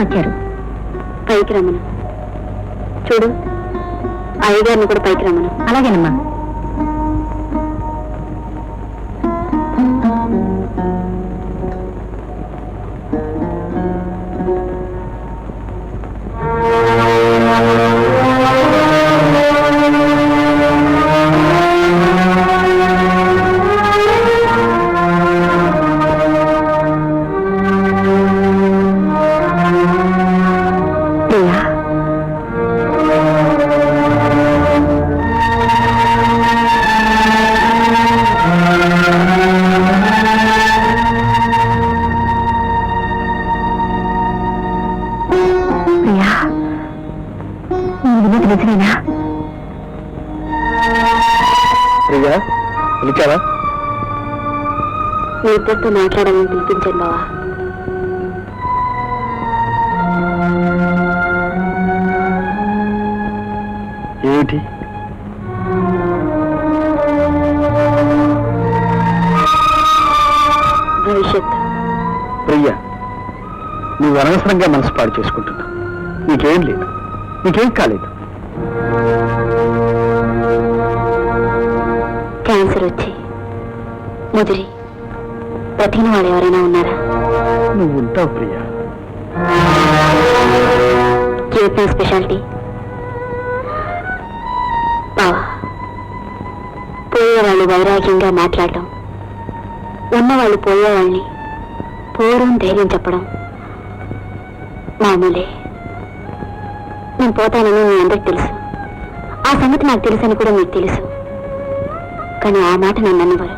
వచ్చారు. పైకి రమ్మను. చూడు, అయ్యగారిని కూడా పైకి రమ్మను. అలాగేనమ్మా. ప్రియా, పిలిచావా? మీ ఇద్దరితో మాట్లాడాలని పిలిపించాను బావా. ఏమిటి? భవిష్యత్. ప్రియా, నువ్వు అనవసరంగా మనసు పాడు చేసుకుంటున్నావు. నీకేం లేదు, నీకేం కాలేదు. క్యాన్సర్ వచ్చి ముదిరి బతికిన వాళ్ళు ఎవరైనా ఉన్నారా? నువ్వు ఉంటావు ప్రియా. జీవితం స్పెషాలిటీ బావా. పోయేవాళ్ళు వైరాగ్యంగా మాట్లాడటం, ఉన్నవాళ్ళు పోయేవాళ్ళని పోరం ధైర్యం చెప్పడం మామూలే. నేను పోతానని మీ అందరికి తెలుసు. ఆ సంగతి నాకు తెలుసని కూడా మీకు తెలుసు. కానీ ఆ మాట నన్ను అన్నవారు.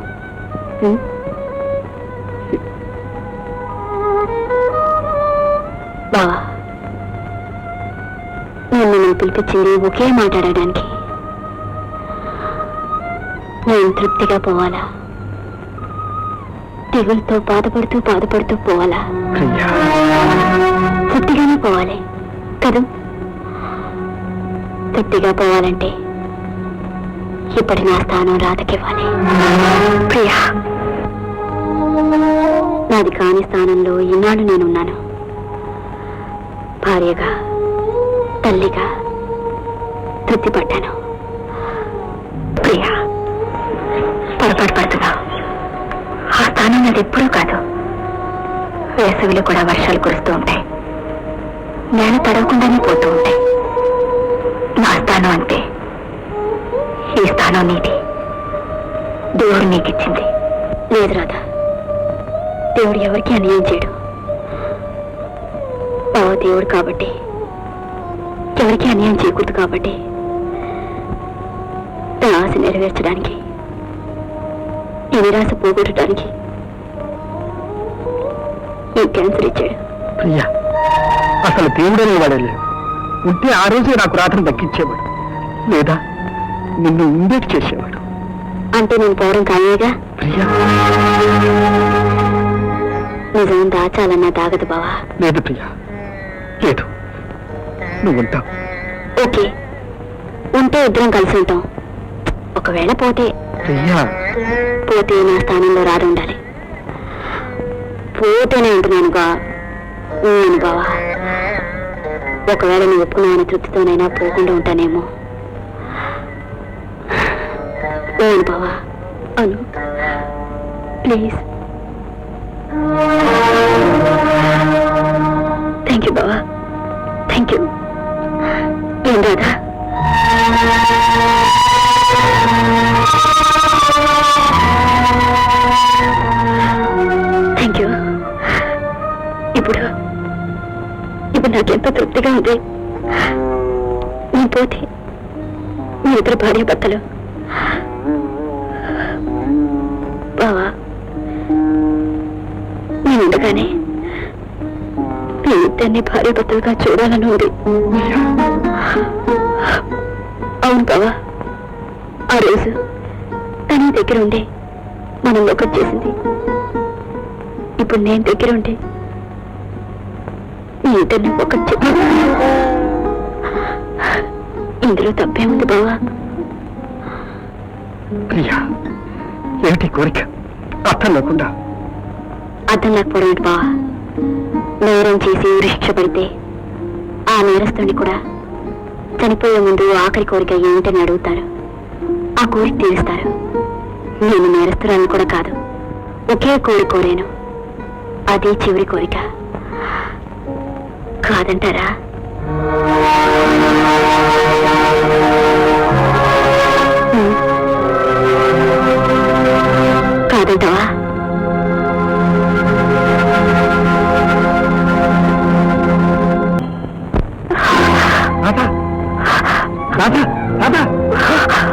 బావా, నేను మిమ్మల్ని పిలిపించింది ఒకే మాట్లాడడానికి. నేను తృప్తిగా పోవాలా, దిగులతో బాధపడుతూ పోవాలా? తృప్తిగానే పోవాలి కదా? తృప్తిగా పోవాలంటే ఇప్పటి నా స్థానం రాధకివ్వాలి. ప్రియా, నాది కాని స్థానంలో ఈనాడు నేనున్నాను. భార్యగా, తల్లిగా తృప్తి పడ్డాను. ప్రియా, పొరపాటు పడుతున్నావు. ఆ స్థానం నాది ఎప్పుడూ కాదు. వేసవిలో కూడా వర్షాలు కురుస్తూ ఉంటాయి, నేల తడవకుండానే పోతూ ఉంటాయి. నా స్థానం అంతే. ఈ స్థానం నీది. దేవుడు నీకిచ్చింది. లేదు రాధా, దేవుడు ఎవరికి అన్యాయం చేయడు. బావ దేవుడు కాబట్టి ఎవరికి అన్యాయం చేయకూడదు. కాబట్టి నా ఆశ నెరవేర్చడానికి, ఈ నిరాశ పోగొట్టడానికి ఈ క్యాన్సర్ ఇచ్చాడు. ప్రియా, అసలు దేవుడనే వాడలేదు. ఉంటే ఆ రోజే నాకు రాత్రి దక్కించేవాడు, లేదా నిన్ను ఉండేటి చేసేవాడు. అంటే నేను పోవడం ఖాళీగా? ప్రియా, నిజం దాచాలన్నా దాగదు బావా. లేదు ప్రియా, లేదు. నువ్వు ఉంటావు. ఓకే, ఉంటే ఇద్దరం కలిసి ఉంటాం. ఒకవేళ పోతే ప్రియా, పోతే నా స్థానంలో రాదు ఉండాలి. పోతేనే ఉంటున్నానుగా నేను బావా. ఒకవేళ నువ్వు ఒప్పుకున్నావని తృప్తితోనైనా పోకుండా ఉంటానేమో. అవును బావా, అను ప్లీజ్. థ్యాంక్ యూ బావా, థ్యాంక్ యూ. ఏం రాదా? Thank you. ఇప్పుడు నాకెంతో తృప్తిగా ఉంది. నేను పోతే మీ ఇద్దరు భార్య భర్తలు. బావా, నేను ఉండగానే మీ ఇద్దరిని భార్య భర్తలుగా చూడాలని ఉంది. అవును బావా, ఆ రోజు తన దగ్గర ఉండే మనం ఒకటి చేసింది. ఇప్పుడు నేను దగ్గర ఉండే మీ ఇద్దరిని ఒకటి చెప్పి, ఇందులో తప్పే ఉంది బావా. ప్రియా, ఏమిటి కోరిక? అర్థం లేకుండా. అర్థం లేకపోవడం ఏంటి బావా? నేరం చేసి శిక్ష పడితే ఆ నేరస్తుని కూడా చనిపోయే ముందు ఆఖరి కోరిక ఏమిటని అడుగుతారు. ఆ కోరిక తీరుస్తారు. నేను నేరస్తురాలను కూడా కాదు, ఒకే కోరిక కోరాను. అదే చివరి కోరిక. కాదంటారా? కాదంటావా?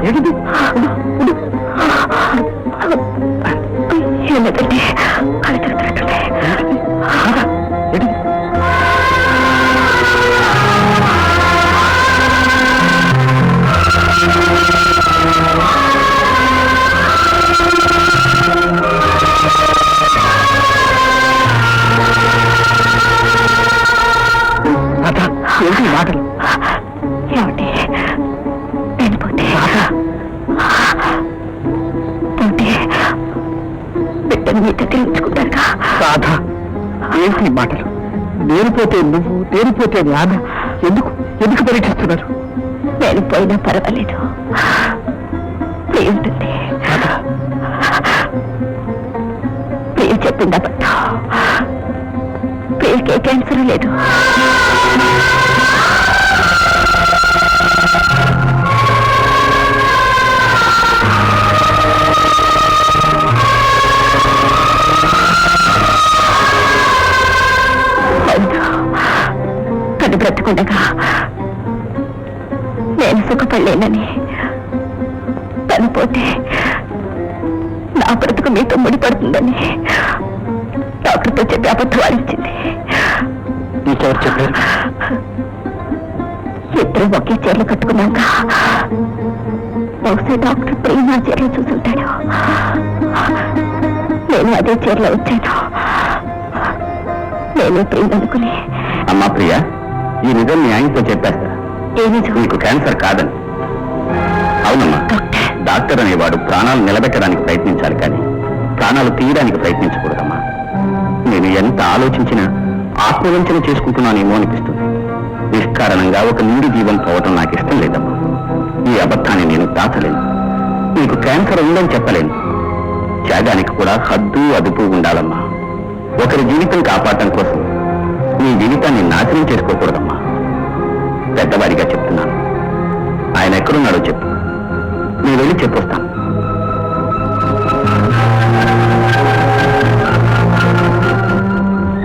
ఏమిటండి అది తిరుగుతున్నట్టుండే. మాటలు ఏమిటి? నేను పోతే బిడ్డను మీ దగ్గర ఉంచుకుంటారుగా. రాధా, ఏంటి మాటలు? నేరిపోతే నువ్వు, నేరిపోతే ఆమె. ఎందుకు ఎందుకు పరీక్షిస్తున్నారు? నేను పోయినా పర్వాలేదు, ఉంటుంది. ప్రియ చెప్పిందా బట్ట? ప్రియకే క్యాన్సర్ లేదు. తను బ్రతుకుండగా నేను సుఖపడలేనని, తను పోతే నా బ్రతుకు మీతో ముడిపడుతుందని డాక్టర్తో చెప్పి అబద్ధం ఆడించింది. నీకెవరు చెప్పారు? ఇద్దరు ఒకే చీరలు కట్టుకున్నాక బహుశా డాక్టర్ ప్రేమ చీరలు చూసుంటాడు. నేను అదే చీరలో వచ్చాను. నేనే ప్రేమ అనుకుని. అమ్మా ప్రియ, ఈ నిజం మీ ఆయనతో చెప్పేస్తా. ఏ నిజం? నీకు క్యాన్సర్ కాదని. అవునమ్మా, డాక్టర్ అనేవాడు ప్రాణాలు నిలబెట్టడానికి ప్రయత్నించాలి, కానీ ప్రాణాలు తీయడానికి ప్రయత్నించకూడదమ్మా. నేను ఎంత ఆలోచించినా ఆత్మవంచన చేసుకుంటున్నానేమో అనిపిస్తుంది. నిష్కారణంగా ఒక నిండు జీవం పోవటం నాకు ఇష్టం లేదమ్మా. ఈ అబద్ధాన్ని నేను దాచలేను. నీకు క్యాన్సర్ ఉందని చెప్పలేను. త్యాగానికి కూడా హద్దు అదుపు ఉండాలమ్మా. ఒకరి జీవితం కాపాడటం కోసం నీ జీవితాన్ని నాశనం చేసుకోకూడదమ్మా. పెద్దవాడిగా చెప్తున్నాను. ఆయన ఎక్కడున్నాడో చెప్పు, నేను వెళ్ళి చెప్పొస్తాను.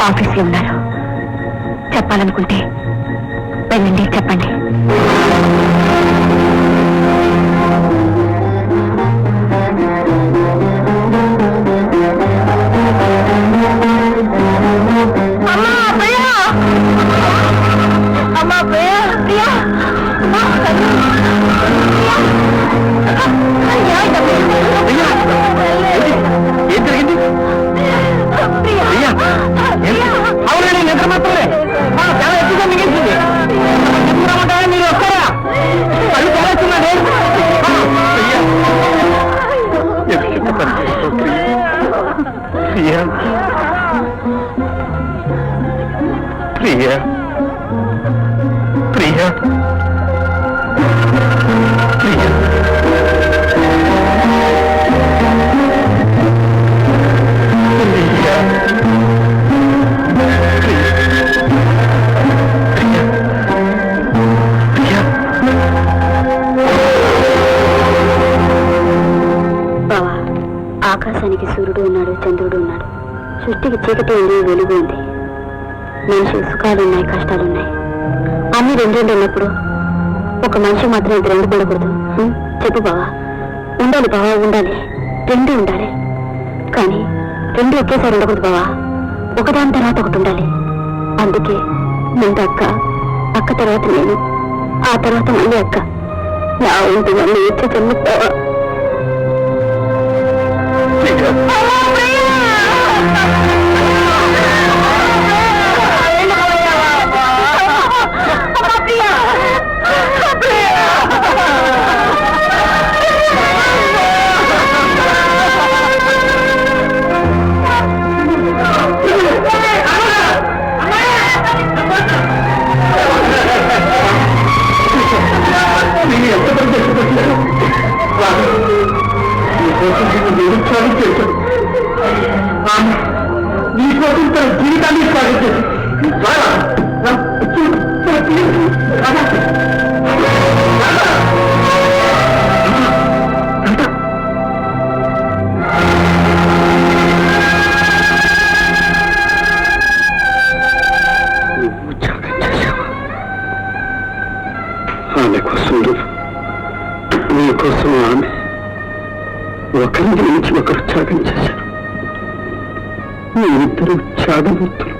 ఆఫీస్లో ఉన్నారు. చెప్పాలనుకుంటే వెళ్ళండి, చెప్పండి. ఏం జరిగింది? అవునండి, నిద్ర మాత్రమే చాలా ఎక్కువగా మిగిలింది. చెప్తున్నామంటారా? మీరు వస్తారా? అది చాలా చిన్నది. ప్రియా, ప్రియా, ప్రియా, ప్రియా. బావా, ఆకాశానికి సూర్యుడు ఉన్నాడు, చంద్రుడు ఉన్నాడు. సృష్టికి చీకటి ఉంది, వెలుగు ఉంది. మనిషి సుఖాలున్నాయి, కష్టాలున్నాయి. అన్ని రెండు ఉన్నప్పుడు ఒక మనిషి మాత్రం ఇది రెండు ఉండకూడదు. చెప్పు బావా. ఉండాలి బావా, ఉండాలి. రెండు ఉండాలి, కానీ రెండు ఒకేసారి ఉండకూడదు బావా. ఒకదాని తర్వాత ఒకటి ఉండాలి. అందుకే ముందు అక్క, అక్క తర్వాత నేను, ఆ తర్వాత మళ్ళీ అక్క. నా ఇంటి మళ్ళీ ఇచ్చే చెల్లిపోవా. దేవుడు త్యాగం చేశాడు. ఆమె నీకోసం తన జీవితాన్ని త్యాగం చేశాడు. ఆమె కోసం నీ కోసం ఆమె ఒకరిని మించి ఒకరు త్యాగం చేశారు. మీరిద్దరూ త్యాగమూర్తులు.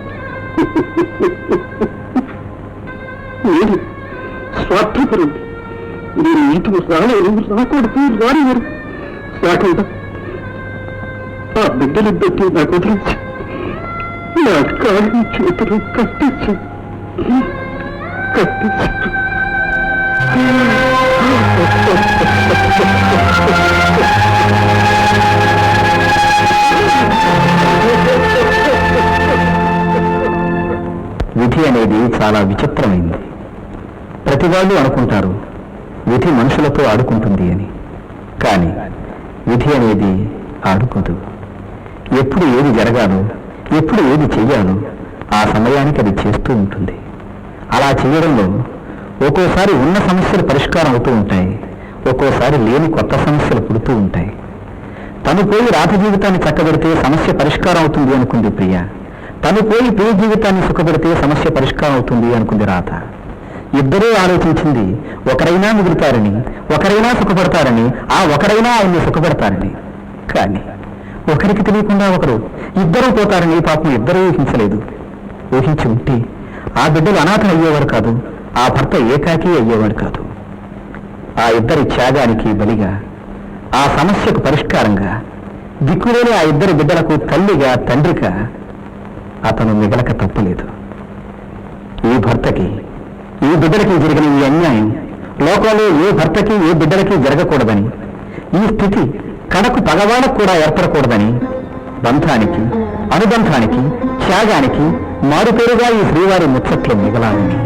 నేను స్వార్థపరుడు. నేను నీతో రాలేను, రాకూడదు, రానివారు రాకుండా ఆ బిడ్డలిద్దరినీ నాకు వదిలించి నా కాళ్ళు చేతులు కట్టేశారు. విధి అనేది చాలా విచిత్రమైంది. ప్రతి వాళ్ళు అనుకుంటారు విధి మనుషులతో ఆడుకుంటుంది అని. కానీ విధి అనేది ఆడుకోదు. ఎప్పుడు ఏది జరగాలో, ఎప్పుడు ఏది చెయ్యాలో ఆ సమయానికి అది చేస్తూ ఉంటుంది. అలా చేయడంలో ఒక్కోసారి ఉన్న సమస్యలు పరిష్కారం అవుతూ ఉంటాయి, ఒక్కోసారి లేని కొత్త సమస్యలు పుడుతూ ఉంటాయి. తను పోయి రాత జీవితాన్ని చక్కబెడితే సమస్య పరిష్కారం అవుతుంది అనుకుంది ప్రియ. తను పోయి ప్రియ జీవితాన్ని సుఖపెడితే సమస్య పరిష్కారం అవుతుంది అనుకుంది రాత. ఇద్దరూ ఆలోచించింది ఒకరైనా మిగులుతారని, ఒకరైనా సుఖపడతారని, ఆ ఒకరైనా ఆయన్ని సుఖపెడతారని. కానీ ఒకరికి తెలియకుండా ఒకరు ఇద్దరూ పోతారని పాపం ఇద్దరూ ఊహించలేదు. ఊహించి ఉంటే ఆ బిడ్డలు అనాథలు అయ్యేవాడు కాదు, ఆ భర్త ఏకాకి అయ్యేవాడు కాదు. ఆ ఇద్దరి త్యాగానికి బలిగా, ఆ సమస్యకు పరిష్కారంగా, దిక్కులేని ఆ ఇద్దరి బిడ్డలకు తల్లిగా, తండ్రిగా అతను మిగలక తప్పలేదు. ఈ భర్తకి, ఈ బిడ్డలకి జరిగిన ఈ అన్యాయం లోకంలో ఏ భర్తకి, ఏ బిడ్డలకి జరగకూడదని, ఈ స్థితి కడకు పగవాళ్ళకు కూడా ఏర్పడకూడదని బంధానికి, అనుబంధానికి, త్యాగానికి మారుపేరుగా ఈ శ్రీవారి ముచ్చట్లు మిగలాలని